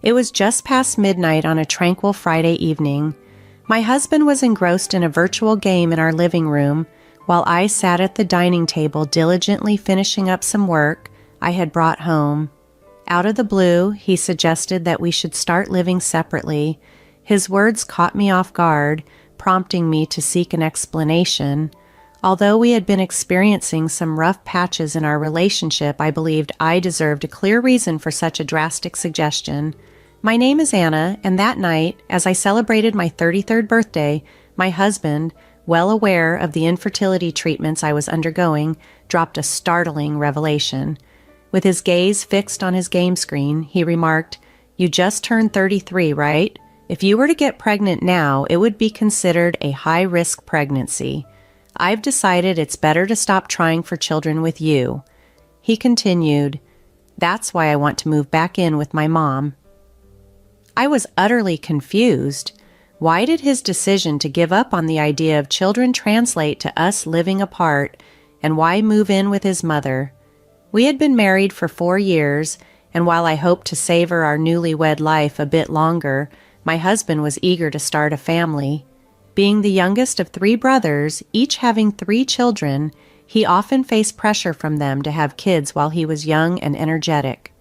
It was just past midnight on a tranquil Friday evening. My husband was engrossed in a virtual game in our living room, while I sat at the dining table diligently finishing up some work I had brought home. Out of the blue, he suggested that we should start living separately. His words caught me off guard, prompting me to seek an explanation. Although we had been experiencing some rough patches in our relationship, I believed I deserved a clear reason for such a drastic suggestion. My name is Anna, and that night, as I celebrated my 33rd birthday, my husband, well aware of the infertility treatments I was undergoing, dropped a startling revelation. With his gaze fixed on his game screen, he remarked, "You just turned 33, right? If you were to get pregnant now, it would be considered a high-risk pregnancy. I've decided it's better to stop trying for children with you." He continued, "That's why I want to move back in with my mom." I was utterly confused. Why did his decision to give up on the idea of children translate to us living apart, and why move in with his mother? We had been married for 4 years, and while I hoped to savor our newlywed life a bit longer, my husband was eager to start a family. Being the youngest of 3 brothers, each having 3 children, he often faced pressure from them to have kids while he was young and energetic.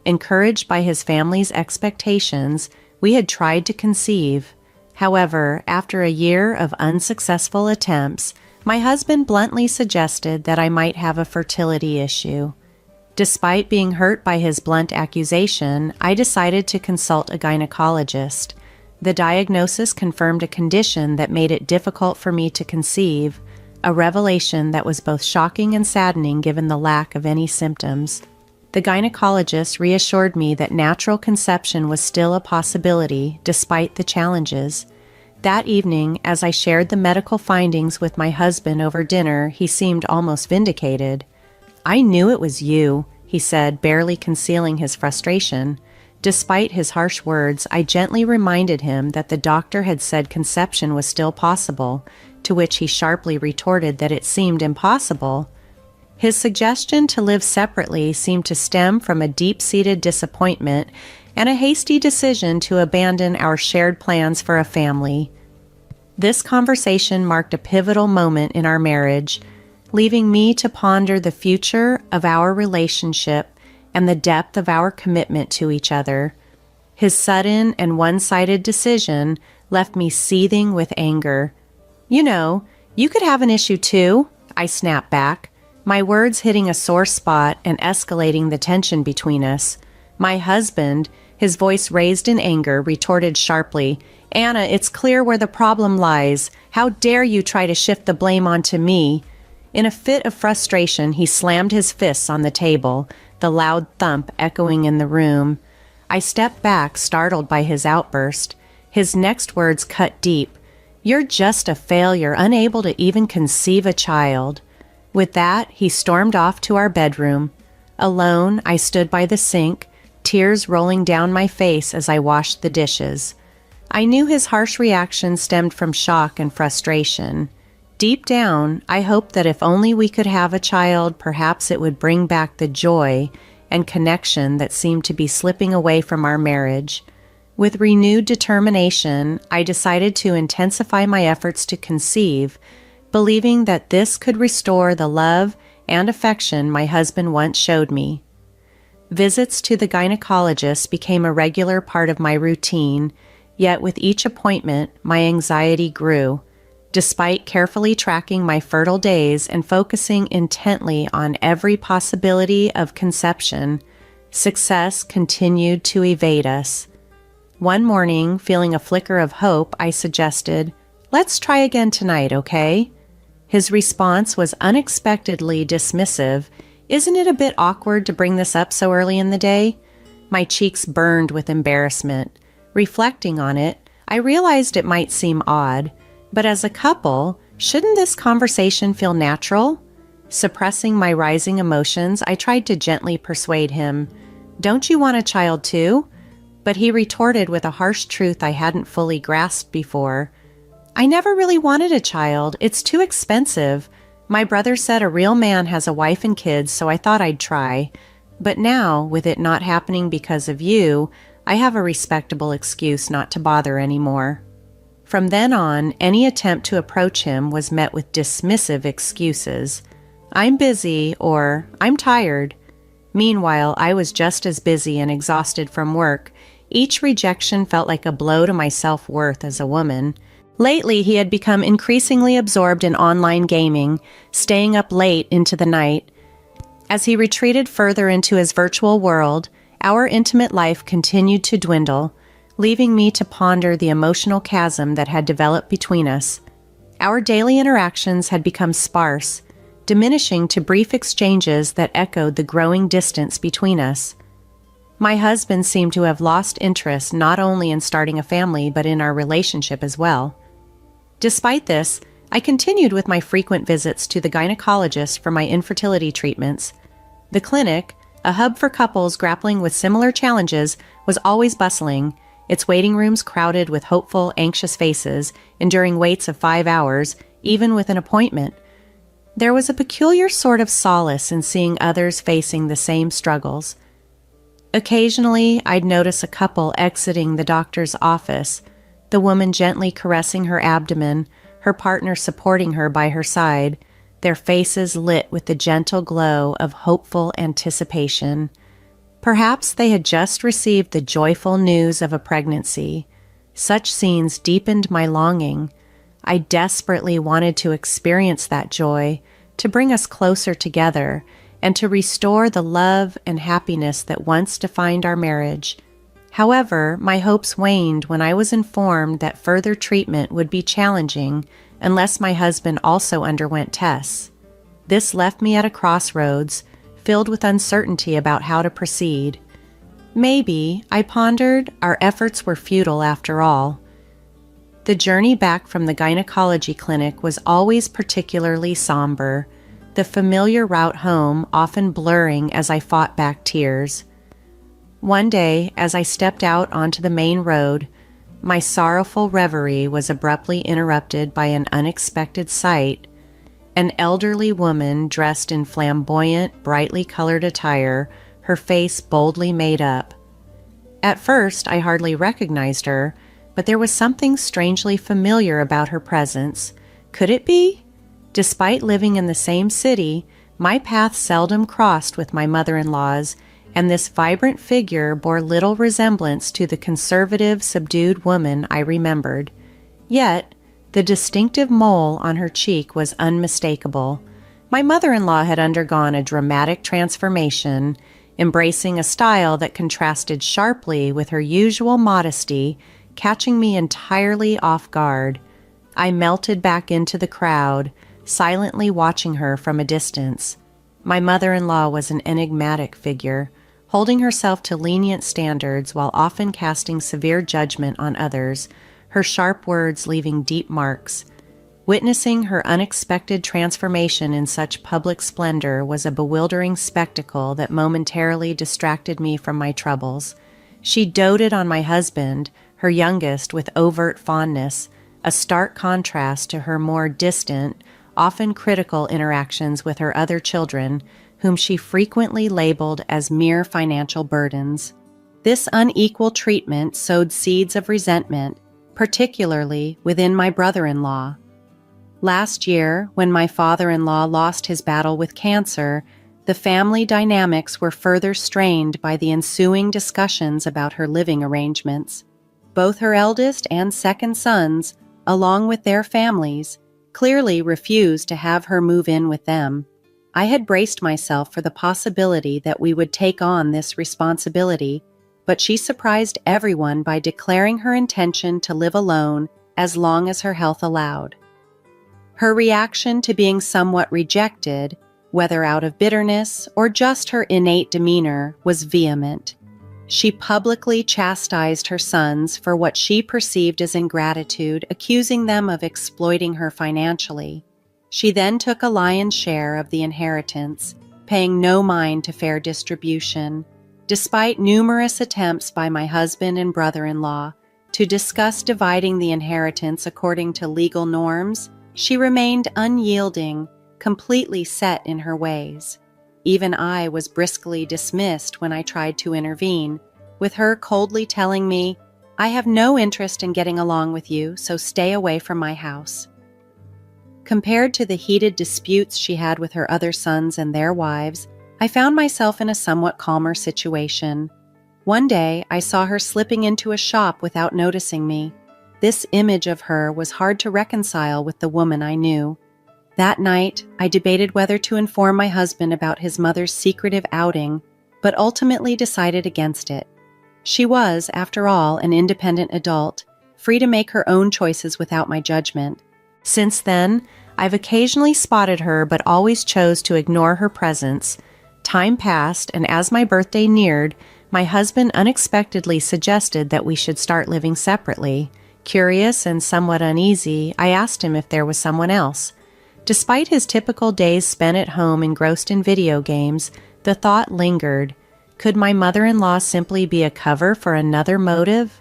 Encouraged by his family's expectations, we had tried to conceive. However, after a year of unsuccessful attempts, my husband bluntly suggested that I might have a fertility issue. Despite being hurt by his blunt accusation, I decided to consult a gynecologist. The diagnosis confirmed a condition that made it difficult for me to conceive, a revelation that was both shocking and saddening given the lack of any symptoms. The gynecologist reassured me that natural conception was still a possibility despite the challenges. That evening, as I shared the medical findings with my husband over dinner, he seemed almost vindicated. "I knew it was you," he said, barely concealing his frustration. Despite his harsh words, I gently reminded him that the doctor had said conception was still possible, to which he sharply retorted that it seemed impossible. His suggestion to live separately seemed to stem from a deep-seated disappointment and a hasty decision to abandon our shared plans for a family. This conversation marked a pivotal moment in our marriage, leaving me to ponder the future of our relationship and the depth of our commitment to each other. His sudden and one-sided decision left me seething with anger. "You know, you could have an issue too," I snapped back, my words hitting a sore spot and escalating the tension between us. My husband, his voice raised in anger, retorted sharply, "Anna, it's clear where the problem lies. How dare you try to shift the blame onto me?" In a fit of frustration, he slammed his fists on the table, the loud thump echoing in the room. I stepped back, startled by his outburst. His next words cut deep. "You're just a failure, unable to even conceive a child." With that, he stormed off to our bedroom. Alone, I stood by the sink, tears rolling down my face as I washed the dishes. I knew his harsh reaction stemmed from shock and frustration. Deep down, I hoped that if only we could have a child, perhaps it would bring back the joy and connection that seemed to be slipping away from our marriage. With renewed determination, I decided to intensify my efforts to conceive, believing that this could restore the love and affection my husband once showed me. Visits to the gynecologist became a regular part of my routine, yet with each appointment, my anxiety grew. Despite carefully tracking my fertile days and focusing intently on every possibility of conception, success continued to evade us. One morning, feeling a flicker of hope, I suggested, "Let's try again tonight, okay?" His response was unexpectedly dismissive. "Isn't it a bit awkward to bring this up so early in the day?" My cheeks burned with embarrassment. Reflecting on it, I realized it might seem odd, but as a couple, shouldn't this conversation feel natural? Suppressing my rising emotions, I tried to gently persuade him. "Don't you want a child too?" But he retorted with a harsh truth I hadn't fully grasped before. "I never really wanted a child. It's too expensive. My brother said a real man has a wife and kids, so I thought I'd try. But now, with it not happening because of you, I have a respectable excuse not to bother anymore. From then on, any attempt to approach him was met with dismissive excuses. I'm busy, or I'm tired. Meanwhile, I was just as busy and exhausted from work. Each rejection felt like a blow to my self-worth as a woman. Lately, he had become increasingly absorbed in online gaming, staying up late into the night. As he retreated further into his virtual world, our intimate life continued to dwindle, leaving me to ponder the emotional chasm that had developed between us. Our daily interactions had become sparse, diminishing to brief exchanges that echoed the growing distance between us. My husband seemed to have lost interest not only in starting a family but in our relationship as well. Despite this, I continued with my frequent visits to the gynecologist for my infertility treatments. The clinic, a hub for couples grappling with similar challenges, was always bustling, its waiting rooms crowded with hopeful, anxious faces, enduring waits of 5 hours, even with an appointment. There was a peculiar sort of solace in seeing others facing the same struggles. Occasionally, I'd notice a couple exiting the doctor's office, the woman gently caressing her abdomen, her partner supporting her by her side, their faces lit with the gentle glow of hopeful anticipation. Perhaps they had just received the joyful news of a pregnancy. Such scenes deepened my longing. I desperately wanted to experience that joy, to bring us closer together, and to restore the love and happiness that once defined our marriage. However, my hopes waned when I was informed that further treatment would be challenging unless my husband also underwent tests. This left me at a crossroads, filled with uncertainty about how to proceed. Maybe, I pondered, our efforts were futile after all. The journey back from the gynecology clinic was always particularly somber, the familiar route home often blurring as I fought back tears. One day, as I stepped out onto the main road, my sorrowful reverie was abruptly interrupted by an unexpected sight. An elderly woman dressed in flamboyant, brightly colored attire, her face boldly made up. At first, I hardly recognized her, but there was something strangely familiar about her presence. Could it be? Despite living in the same city, my path seldom crossed with my mother-in-law's, and this vibrant figure bore little resemblance to the conservative, subdued woman I remembered. Yet, the distinctive mole on her cheek was unmistakable. My mother-in-law had undergone a dramatic transformation, embracing a style that contrasted sharply with her usual modesty, catching me entirely off guard. I melted back into the crowd, silently watching her from a distance. My mother-in-law was an enigmatic figure, holding herself to lenient standards while often casting severe judgment on others, her sharp words leaving deep marks. Witnessing her unexpected transformation in such public splendor was a bewildering spectacle that momentarily distracted me from my troubles. She doted on my husband, her youngest, with overt fondness, a stark contrast to her more distant, often critical interactions with her other children, whom she frequently labeled as mere financial burdens. This unequal treatment sowed seeds of resentment, particularly within my brother-in-law. Last year, when my father-in-law lost his battle with cancer, the family dynamics were further strained by the ensuing discussions about her living arrangements. Both her eldest and second sons, along with their families, clearly refused to have her move in with them. I had braced myself for the possibility that we would take on this responsibility, but she surprised everyone by declaring her intention to live alone as long as her health allowed. Her reaction to being somewhat rejected, whether out of bitterness or just her innate demeanor, was vehement. She publicly chastised her sons for what she perceived as ingratitude, accusing them of exploiting her financially. She then took a lion's share of the inheritance, paying no mind to fair distribution. Despite numerous attempts by my husband and brother-in-law to discuss dividing the inheritance according to legal norms, she remained unyielding, completely set in her ways. Even I was briskly dismissed when I tried to intervene, with her coldly telling me, "I have no interest in getting along with you, so stay away from my house." Compared to the heated disputes she had with her other sons and their wives, I found myself in a somewhat calmer situation. One day, I saw her slipping into a shop without noticing me. This image of her was hard to reconcile with the woman I knew. That night, I debated whether to inform my husband about his mother's secretive outing, but ultimately decided against it. She was, after all, an independent adult, free to make her own choices without my judgment. Since then, I've occasionally spotted her but always chose to ignore her presence. Time passed, and as my birthday neared, my husband unexpectedly suggested that we should start living separately. Curious and somewhat uneasy, I asked him if there was someone else. Despite his typical days spent at home engrossed in video games, the thought lingered. Could my mother-in-law simply be a cover for another motive?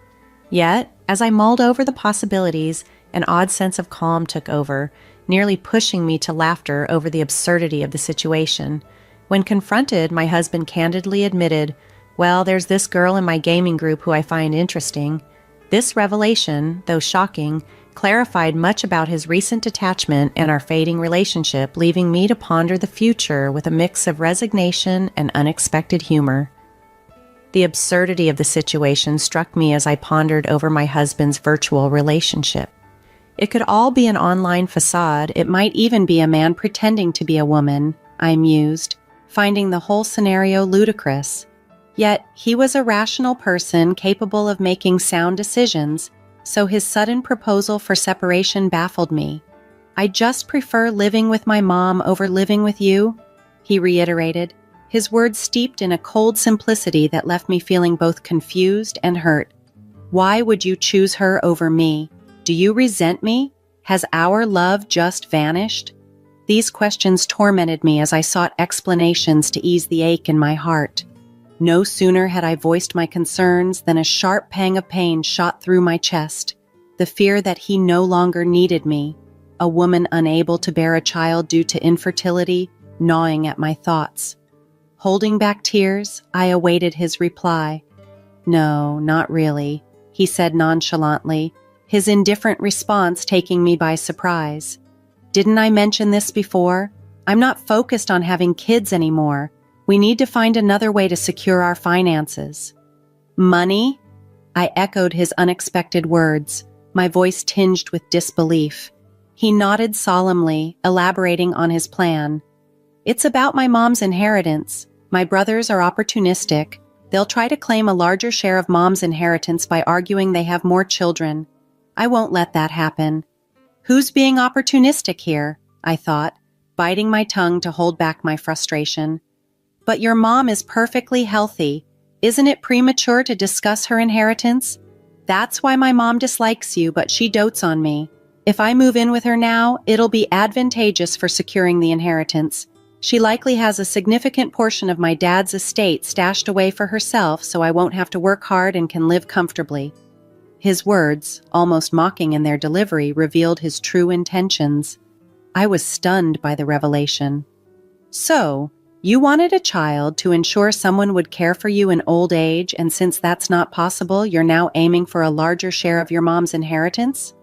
Yet, as I mulled over the possibilities, an odd sense of calm took over, nearly pushing me to laughter over the absurdity of the situation. When confronted, my husband candidly admitted, "Well, there's this girl in my gaming group who I find interesting." This revelation, though shocking, clarified much about his recent detachment and our fading relationship, leaving me to ponder the future with a mix of resignation and unexpected humor. The absurdity of the situation struck me as I pondered over my husband's virtual relationship. It could all be an online facade. It might even be a man pretending to be a woman, I mused, finding the whole scenario ludicrous. Yet, he was a rational person capable of making sound decisions, so his sudden proposal for separation baffled me. "I just prefer living with my mom over living with you," he reiterated, his words steeped in a cold simplicity that left me feeling both confused and hurt. "Why would you choose her over me? Do you resent me? Has our love just vanished?" These questions tormented me as I sought explanations to ease the ache in my heart. No sooner had I voiced my concerns than a sharp pang of pain shot through my chest, the fear that he no longer needed me, a woman unable to bear a child due to infertility, gnawing at my thoughts. Holding back tears, I awaited his reply. "No, not really," he said nonchalantly, his indifferent response taking me by surprise. "Didn't I mention this before? I'm not focused on having kids anymore. We need to find another way to secure our finances." "Money?" I echoed his unexpected words, my voice tinged with disbelief. He nodded solemnly, elaborating on his plan. "It's about my mom's inheritance. My brothers are opportunistic. They'll try to claim a larger share of mom's inheritance by arguing they have more children. I won't let that happen." "Who's being opportunistic here?" I thought, biting my tongue to hold back my frustration. "But your mom is perfectly healthy. Isn't it premature to discuss her inheritance? That's why my mom dislikes you, but she dotes on me. If I move in with her now, it'll be advantageous for securing the inheritance. She likely has a significant portion of my dad's estate stashed away for herself, so I won't have to work hard and can live comfortably." His words, almost mocking in their delivery, revealed his true intentions. I was stunned by the revelation. "So, you wanted a child to ensure someone would care for you in old age, and since that's not possible, you're now aiming for a larger share of your mom's inheritance?"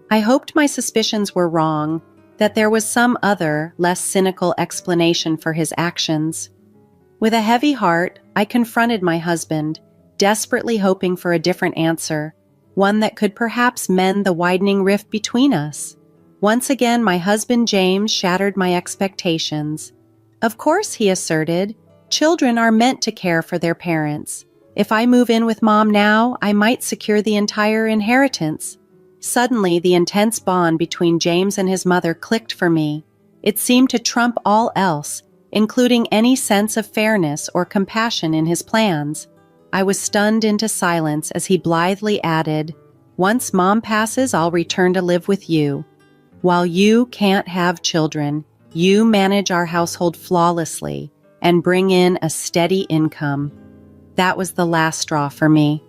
I hoped my suspicions were wrong, that there was some other, less cynical explanation for his actions. With a heavy heart, I confronted my husband, desperately hoping for a different answer, one that could perhaps mend the widening rift between us. Once again, my husband James shattered my expectations. "Of course," he asserted, "children are meant to care for their parents. If I move in with mom now, I might secure the entire inheritance." Suddenly, the intense bond between James and his mother clicked for me. It seemed to trump all else, including any sense of fairness or compassion in his plans. I was stunned into silence as he blithely added, "Once mom passes, I'll return to live with you. While you can't have children, you manage our household flawlessly and bring in a steady income." That was the last straw for me.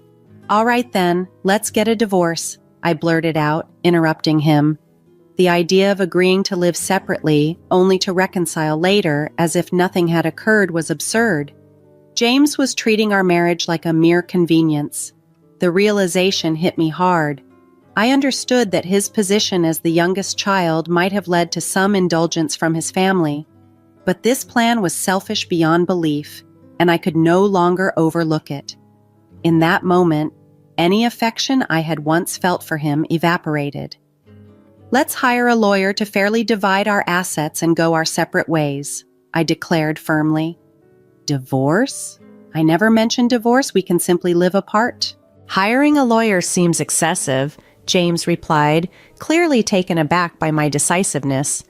"All right then, let's get a divorce," I blurted out, interrupting him. The idea of agreeing to live separately, only to reconcile later as if nothing had occurred, was absurd. James was treating our marriage like a mere convenience. The realization hit me hard. I understood that his position as the youngest child might have led to some indulgence from his family, but this plan was selfish beyond belief, and I could no longer overlook it. In that moment, any affection I had once felt for him evaporated. "Let's hire a lawyer to fairly divide our assets and go our separate ways," I declared firmly. "Divorce? I never mentioned divorce. We can simply live apart." "Hiring a lawyer seems excessive," James replied, clearly taken aback by my decisiveness.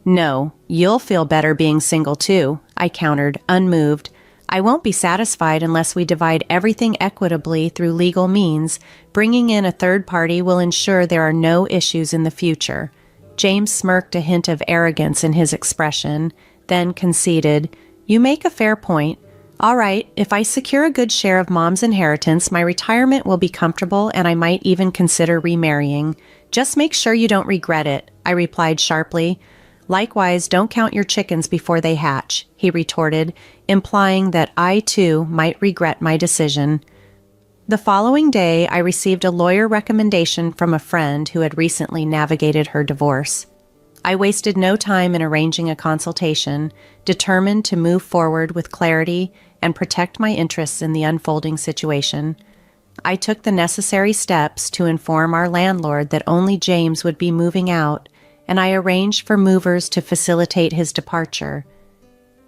"No, you'll feel better being single too," I countered, unmoved. "I won't be satisfied unless we divide everything equitably through legal means. Bringing in a third party will ensure there are no issues in the future." James smirked, a hint of arrogance in his expression, then conceded, "You make a fair point. All right, if I secure a good share of Mom's inheritance, my retirement will be comfortable and I might even consider remarrying. Just make sure you don't regret it," I replied sharply. "Likewise, don't count your chickens before they hatch," he retorted, implying that I too might regret my decision. The following day, I received a lawyer recommendation from a friend who had recently navigated her divorce. I wasted no time in arranging a consultation, determined to move forward with clarity and protect my interests in the unfolding situation. I took the necessary steps to inform our landlord that only James would be moving out, and I arranged for movers to facilitate his departure.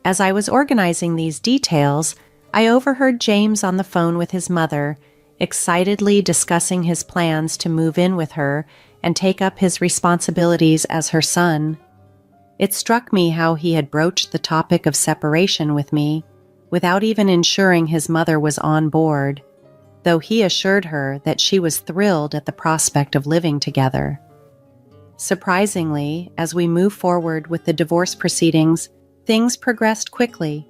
As I was organizing these details, I overheard James on the phone with his mother, excitedly discussing his plans to move in with her and take up his responsibilities as her son. It struck me how he had broached the topic of separation with me without even ensuring his mother was on board, though he assured her that she was thrilled at the prospect of living together. Surprisingly, as we moved forward with the divorce proceedings, things progressed quickly.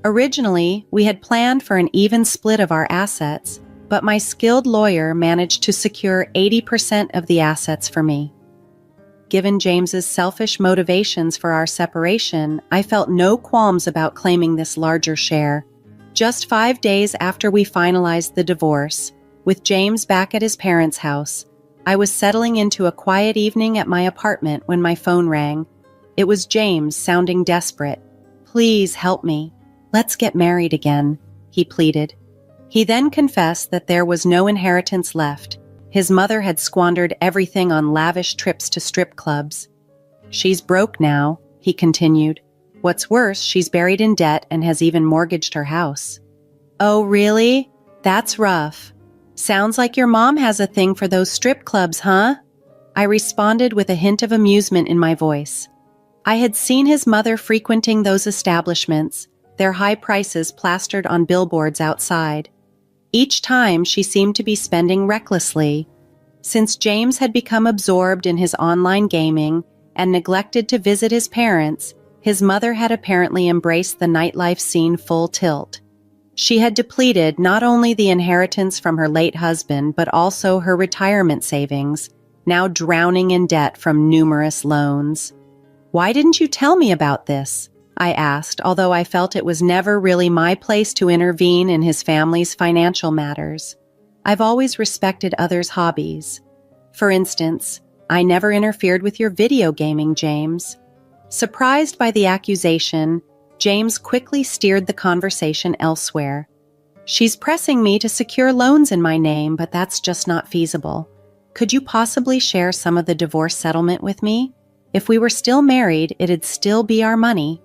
Originally, we had planned for an even split of our assets, but my skilled lawyer managed to secure 80% of the assets for me. Given James's selfish motivations for our separation, I felt no qualms about claiming this larger share. Just 5 days after we finalized the divorce, with James back at his parents' house, I was settling into a quiet evening at my apartment when my phone rang. It was James, sounding desperate. "Please help me. Let's get married again," he pleaded. He then confessed that there was no inheritance left. His mother had squandered everything on lavish trips to strip clubs. "She's broke now," he continued. "What's worse, she's buried in debt and has even mortgaged her house." "Oh, really? That's rough. Sounds like your mom has a thing for those strip clubs, huh?" I responded with a hint of amusement in my voice. I had seen his mother frequenting those establishments, their high prices plastered on billboards outside. Each time she seemed to be spending recklessly. Since James had become absorbed in his online gaming and neglected to visit his parents, his mother had apparently embraced the nightlife scene full tilt. She had depleted not only the inheritance from her late husband, but also her retirement savings, now drowning in debt from numerous loans. "Why didn't you tell me about this?" I asked, although I felt it was never really my place to intervene in his family's financial matters. I've always respected others' hobbies. For instance, I never interfered with your video gaming, James. Surprised by the accusation, James quickly steered the conversation elsewhere. "She's pressing me to secure loans in my name, but that's just not feasible. Could you possibly share some of the divorce settlement with me? If we were still married, it'd still be our money."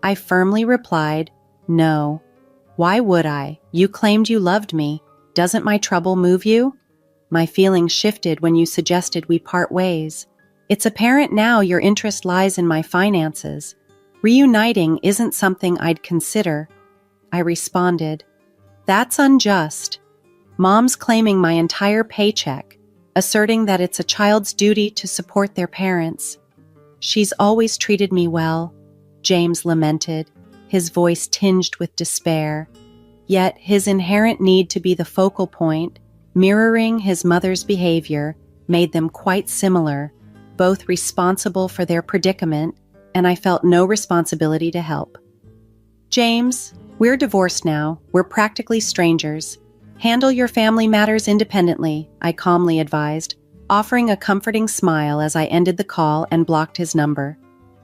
I firmly replied, "No. Why would I? You claimed you loved me. Doesn't my trouble move you?" My feelings shifted when you suggested we part ways. "It's apparent now your interest lies in my finances. Reuniting isn't something I'd consider." I responded, "That's unjust. Mom's claiming my entire paycheck, asserting that it's a child's duty to support their parents. She's always treated me well," James lamented, his voice tinged with despair. Yet his inherent need to be the focal point, mirroring his mother's behavior, made them quite similar, both responsible for their predicament, and I felt no responsibility to help. "James, "We're divorced now. We're practically strangers. Handle your family matters independently," I calmly advised, offering a comforting smile as I ended the call and blocked his number.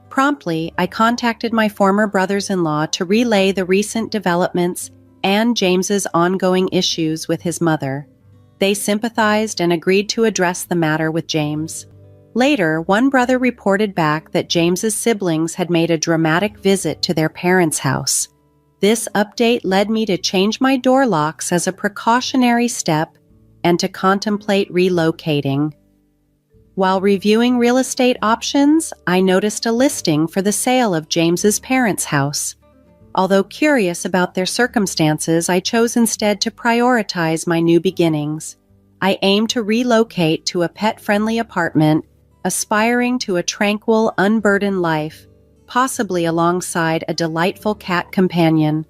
Promptly, I contacted my former brothers-in-law to relay the recent developments and James's ongoing issues with his mother. They sympathized and agreed to address the matter with James. Later, one brother reported back that James's siblings had made a dramatic visit to their parents' house. This update led me to change my door locks as a precautionary step and to contemplate relocating. While reviewing real estate options, I noticed a listing for the sale of James's parents' house. Although curious about their circumstances, I chose instead to prioritize my new beginnings. I aim to relocate to a pet-friendly apartment, aspiring to a tranquil, unburdened life, possibly alongside a delightful cat companion.